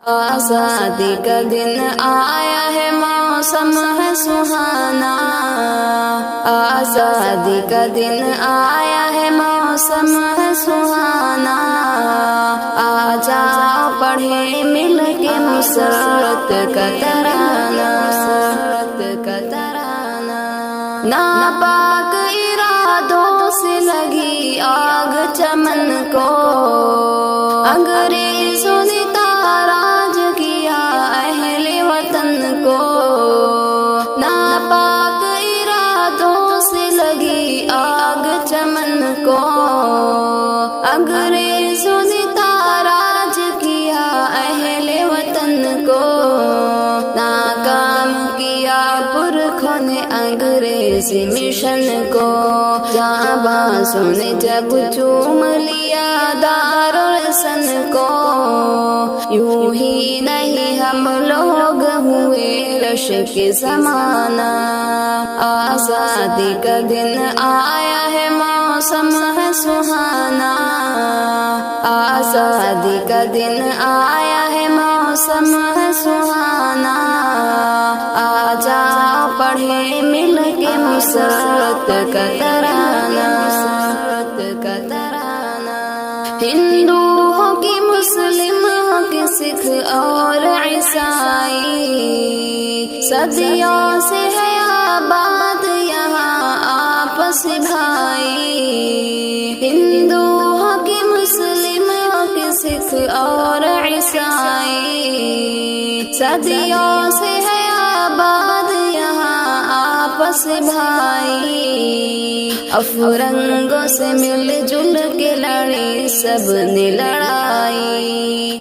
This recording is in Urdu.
آزادی کا دن آیا ہے، موسم ہے سہانا۔ آزادی کا دن آیا ہے، موسم ہے سہانا۔ آ جاؤ پڑھے مل کے مسرت کا ترانہ، ناپاک ارادوں سے لگی آگ چمن کو، انگریزوں نے تاراج کیا اہل وطن کو۔ ناپاک ارادوں سے لگی آگ چمن کو، انگریزوں نے تاراج کیا اہل وطن کو۔ ناکام کیا پرکھوں نے انگریزی مشن کو، جہاں بازوں نے جب چوم لیا دارالحسن کو۔ یوں ہی نہیں ہم لوگ ہوئے لش کے زمانہ۔ آزادی کا دن آیا ہے، موسم ہے سہانا۔ آزادی کا دن آیا ہے، موسم ہے سہانا۔ آ جاؤ پڑھے مل کے مسرت کا ترانہ، ہندو ہو کہ مسلم ہو کہ سکھ اور عیسائی، صدیوں سے ہے آباد یہاں آپس بھائی۔ ہندو ہو کہ مسلم ہو کہ سکھ اور عیسائی، صدیوں سے ہے آباد یہاں آپس بھائی۔ افرنگوں سے مل جل کے لڑی سب نے لڑائی۔